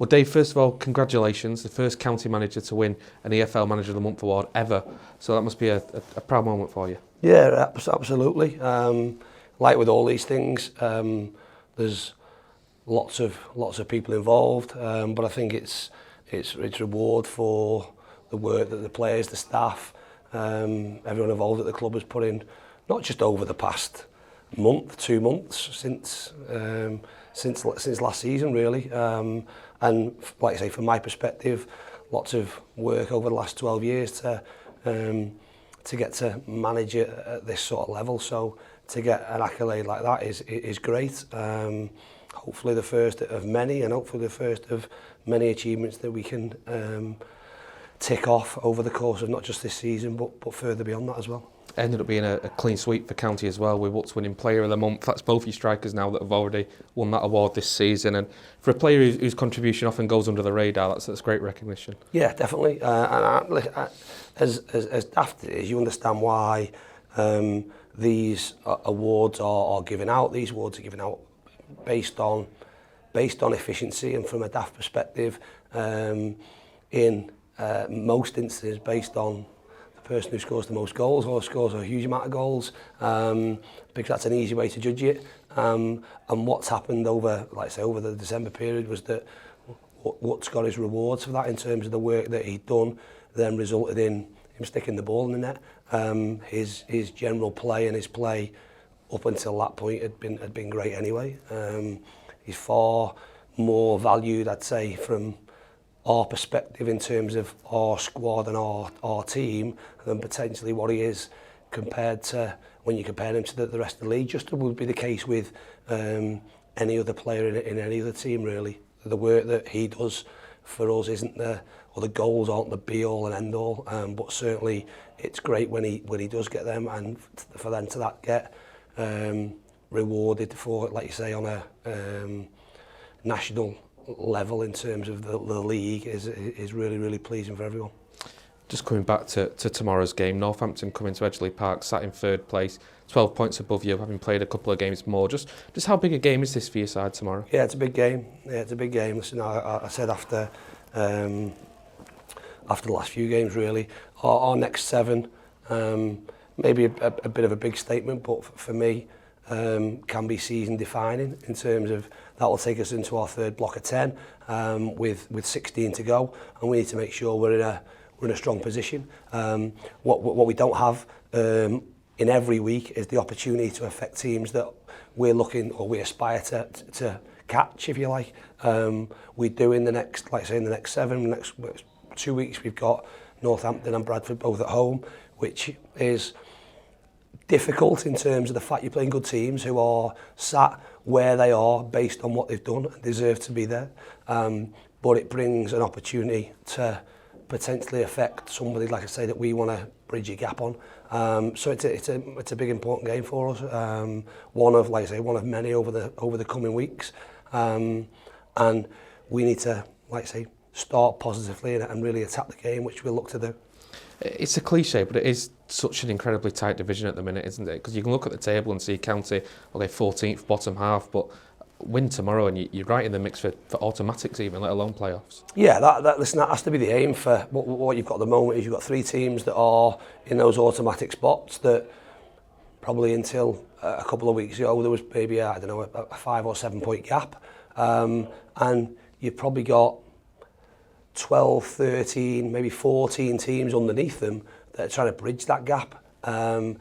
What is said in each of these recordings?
Well, Dave, first of all, congratulations. The first county manager to win an EFL Manager of the Month award ever. So that must be a proud moment for you. Yeah, absolutely. Like with all these things, there's lots of people involved, but I think it's reward for the work that the players, the staff, everyone involved at the club has put in, not just over the past month, 2 months since last season really, and like I say, from my perspective, lots of work over the last 12 years to get to manage it at this sort of level. So to get an accolade like that is great. Hopefully the first of many, and hopefully the first of many achievements that we can tick off over the course of not just this season, but further beyond that as well. Ended up being a clean sweep for County as well, with what's winning Player of the Month. That's both your strikers now that have already won that award this season, and for a player whose contribution often goes under the radar, that's great recognition. Yeah, definitely. And as daft it is, you understand why these awards are given out. These awards are given out based on efficiency, and from a daft perspective, in most instances based on person who scores the most goals or scores a huge amount of goals, because that's an easy way to judge it. And what's happened over, like I say, over the December period was that what's got his rewards for that in terms of the work that he'd done then resulted in him sticking the ball in the net. His general play and his play up until that point had been great anyway. He's far more valued, I'd say, from our perspective in terms of our squad and our team than potentially what he is compared to when you compare him to the rest of the league. Just would be the case with any other player in any other team really. The work that he does for us isn't the goals aren't the be all and end all, but certainly it's great when he does get them, and for them to get rewarded for, like you say, on a national level in terms of the league is really pleasing for everyone. Just coming back to tomorrow's game, Northampton coming to Edgeley Park, sat in third place, 12 points above you, having played a couple of games more. Just how big a game is this for your side tomorrow? Yeah, it's a big game. Listen, I said after the last few games really, our next 7, maybe a bit of a big statement, but for me, can be season defining in terms of that will take us into our third block of 10 with 16 to go, and we need to make sure we're in a strong position. What we don't have in every week is the opportunity to affect teams that we're looking or we aspire to catch, if you like. We do in the next, like I say, in the next 7, next 2 weeks we've got Northampton and Bradford both at home, which is difficult in terms of the fact you're playing good teams who are sat where they are based on what they've done and deserve to be there. But it brings an opportunity to potentially affect somebody, like I say, that we want to bridge a gap on. So it's a big important game for us. One of many over the coming weeks. And we need to, like I say, start positively and really attack the game, which we'll look to do. It's a cliche, but it is such an incredibly tight division at the minute, isn't it? Because you can look at the table and see County, 14th, bottom half, but win tomorrow and you're right in the mix for automatics even, let alone playoffs. Yeah, that has to be the aim for what you've got at the moment. Is you've got 3 teams that are in those automatic spots that probably until a couple of weeks ago there was maybe a 5 or 7 point gap, and you've probably got 12, 13, maybe 14 teams underneath them that are trying to bridge that gap and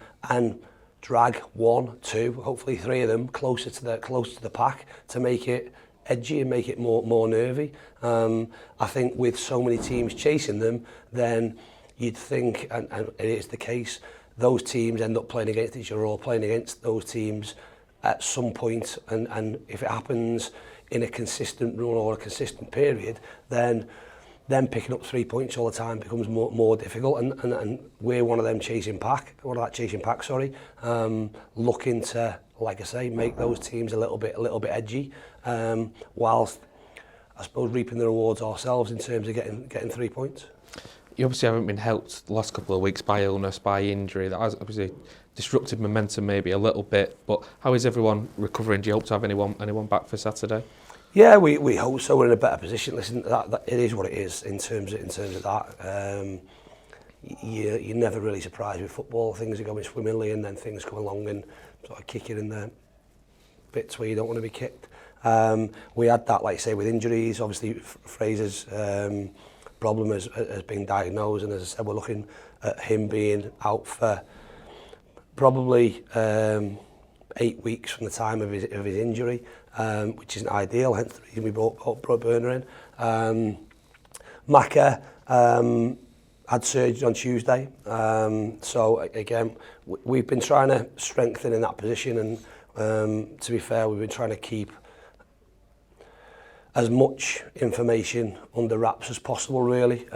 drag 1, 2, hopefully 3 of them closer to the pack to make it edgy and make it more nervy. I think with so many teams chasing them, then you'd think, and it is the case, those teams end up playing against each other or playing against those teams at some point, and if it happens in a consistent run or a consistent period, then picking up 3 points all the time becomes more difficult, and we're one of that chasing pack, looking to, like I say, make those teams a little bit edgy, whilst I suppose reaping the rewards ourselves in terms of getting 3 points. You obviously haven't been helped the last couple of weeks by illness, by injury. That has obviously disrupted momentum maybe a little bit, but how is everyone recovering? Do you hope to have anyone back for Saturday? Yeah, we hope so. We're in a better position. Listen, that it is what it is in terms of that. You're never really surprised with football. Things are going swimmingly, and then things come along and sort of kick you in the bits where you don't want to be kicked. We had that, like I say, with injuries. Obviously, Fraser's problem has been diagnosed, and as I said, we're looking at him being out for probably 8 weeks from the time of his injury, which isn't ideal, hence the reason we brought Burner in. Maka had surgery on Tuesday, so again, we've been trying to strengthen in that position, and to be fair, we've been trying to keep as much information under wraps as possible, really,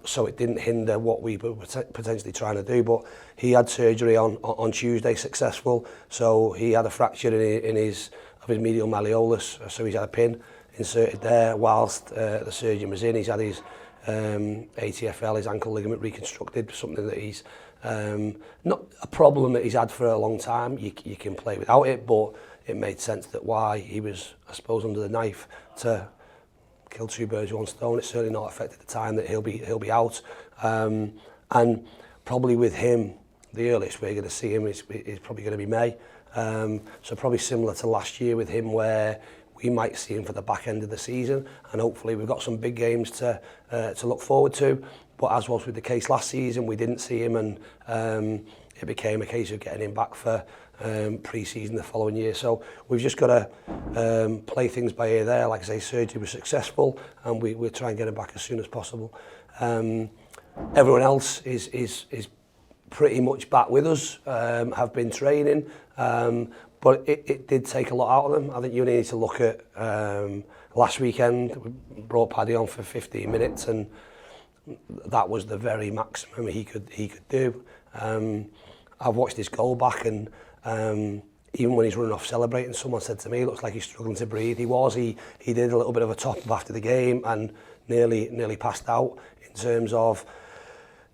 so it didn't hinder what we were potentially trying to do. But he had surgery on Tuesday, successful, so he had a fracture in his medial malleolus, so he's had a pin inserted there whilst the surgeon was in. He's had his ATFL, his ankle ligament reconstructed, something that he's not a problem that he's had for a long time. You can play without it, but it made sense that why he was, I suppose, under the knife to kill two birds with one stone. It's certainly not affected the time that he'll be out, and probably with him, the earliest we're going to see him is probably going to be May. So probably similar to last year with him, where we might see him for the back end of the season, and hopefully we've got some big games to look forward to. But as was with the case last season, we didn't see him, and it became a case of getting him back for pre-season the following year. So we've just got to play things by ear there. Like I say, surgery was successful, and we'll try and get him back as soon as possible. Everyone else is pretty much back with us, have been training, but it did take a lot out of them. I think you need to look at last weekend. We brought Paddy on for 15 minutes, and that was the very maximum he could do. I've watched his goal back, and even when he's running off celebrating, someone said to me, it looks like he's struggling to breathe. He did a little bit of a top up after the game and nearly passed out in terms of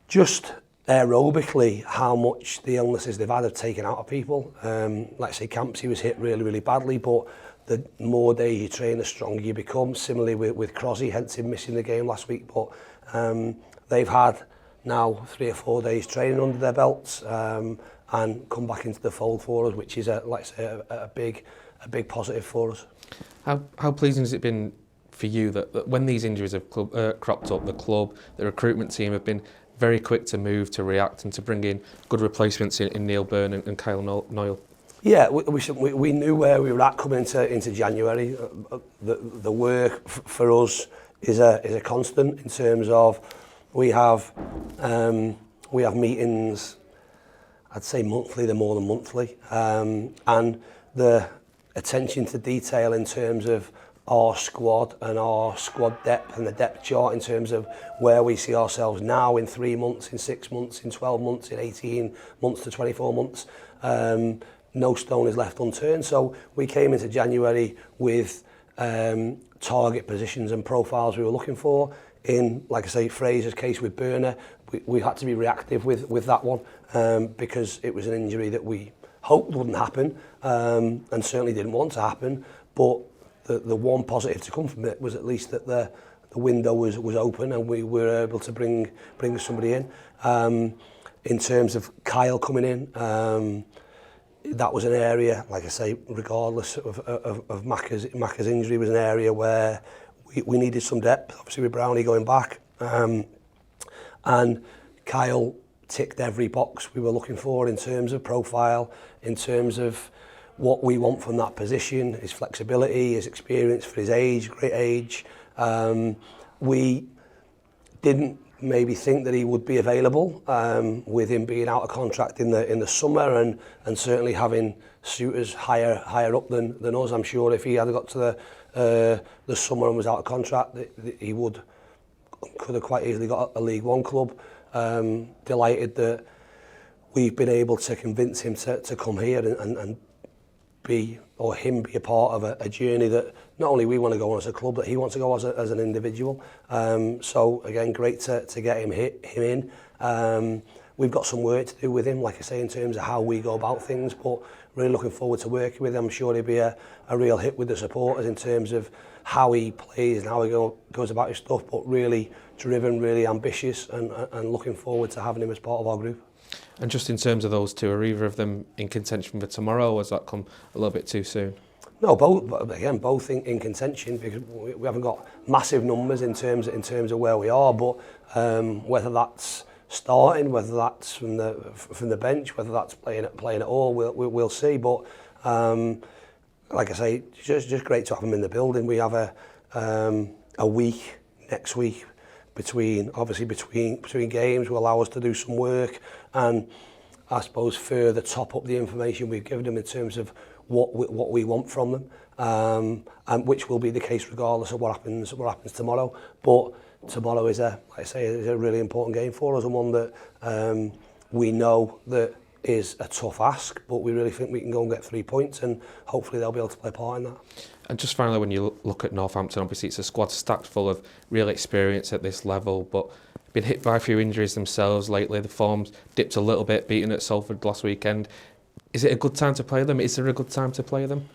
just aerobically how much the illnesses they've had have taken out of people. Like I say, camps, he was hit really badly, but the more days you train, the stronger you become. Similarly with Crosby, hence him missing the game last week, but they've had now 3 or 4 days training under their belts, and come back into the fold for us, which is a big positive for us. How pleasing has it been for you that when these injuries have cropped up, the club, the recruitment team have been very quick to move, to react, and to bring in good replacements in Neil Byrne and Kyle Noyle? Yeah, we knew where we were at coming into January. The work for us is a constant in terms of we have meetings, I'd say monthly, they're more than monthly, and the attention to detail in terms of our squad and our squad depth and the depth chart in terms of where we see ourselves now in 3 months, in 6 months, in 12 months, in 18 months to 24 months. No stone is left unturned. So we came into January with target positions and profiles we were looking for. In, like I say, Fraser's case with Burner, we had to be reactive with that one, because it was an injury that we hoped wouldn't happen, and certainly didn't want to happen. But the one positive to come from it was at least that the window was open, and we were able to bring somebody in. In terms of Kyle coming in, that was an area, like I say, regardless of Macca's injury, was an area where we needed some depth, obviously with Brownie going back. And Kyle ticked every box we were looking for in terms of profile, in terms of what we want from that position, his flexibility, his experience for his age, great age. We didn't maybe think that he would be available, with him being out of contract in the summer, and certainly having suitors higher up than us. I'm sure if he had got to the summer and was out of contract, he could have quite easily got a League One club. Delighted that we've been able to convince him to come here and be a part of a journey that not only we want to go on as a club, but he wants to go as an individual. So again, great to get him in. we've got some work to do with him, like I say, in terms of how we go about things, but really looking forward to working with him. I'm sure he'll be a real hit with the supporters in terms of how he plays and how he goes about his stuff, but really driven, really ambitious, and looking forward to having him as part of our group. And just in terms of those two, are either of them in contention for tomorrow, or has that come a little bit too soon? No, both in contention, because we haven't got massive numbers in terms of where we are, but whether that's starting, whether that's from the bench, whether that's playing at all, we'll see. But like I say, just great to have them in the building. We have a week next week between games will allow us to do some work and I suppose further top up the information we've given them in terms of what we want from them, and which will be the case regardless of what happens tomorrow. But tomorrow is like I say, is a really important game for us, and one that we know that is a tough ask, but we really think we can go and get 3 points, and hopefully they'll be able to play a part in that. And just finally, when you look at Northampton, obviously it's a squad stacked full of real experience at this level, but been hit by a few injuries themselves lately. The form's dipped a little bit, beaten at Salford last weekend. Is it a good time to play them? Is there a good time to play them?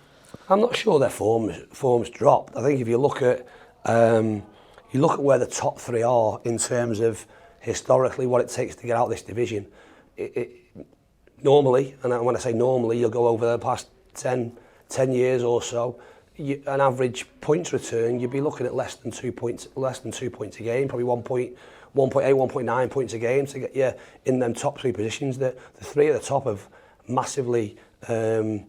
I'm not sure their form's dropped. I think if you look at where the top three are in terms of historically what it takes to get out of this division, normally, and when I say normally, you'll go over the past 10 years or so, an average points return, you'd be looking at less than 2 points a game, probably 1.8, 1.9 points a game to get you in them top three positions. The three at the top have massively outperformed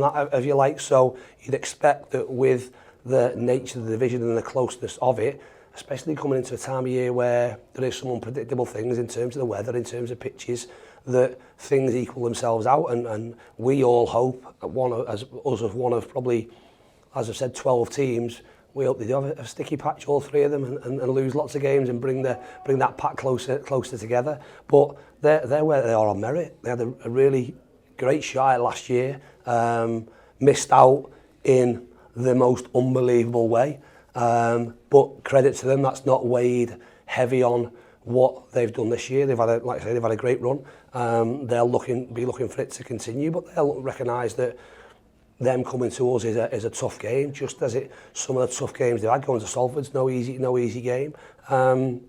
that, if you like. So you'd expect that with the nature of the division and the closeness of it, especially coming into a time of year where there is some unpredictable things in terms of the weather, in terms of pitches, that things equal themselves out, and we all hope, one of probably, as I've said, 12 teams, we hope they do have a sticky patch, all three of them, and lose lots of games and bring that pack closer together. But they're where they are on merit. They had a really great shot last year, missed out in the most unbelievable way. But credit to them, that's not weighed heavy on what they've done this year. They've had a great run. They'll be looking for it to continue, but they'll recognise that them coming to us is a tough game, just as some of the tough games they've had. Going to Salford's no easy game. And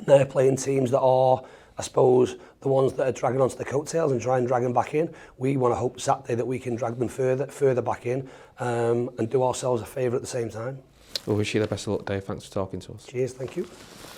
they're playing teams that are, I suppose, the ones that are dragging onto the coattails and try and drag them back in. We want to hope Saturday that we can drag them further back in, and do ourselves a favour at the same time. We'll wish you the best of luck, Dave. Thanks for talking to us. Cheers, thank you.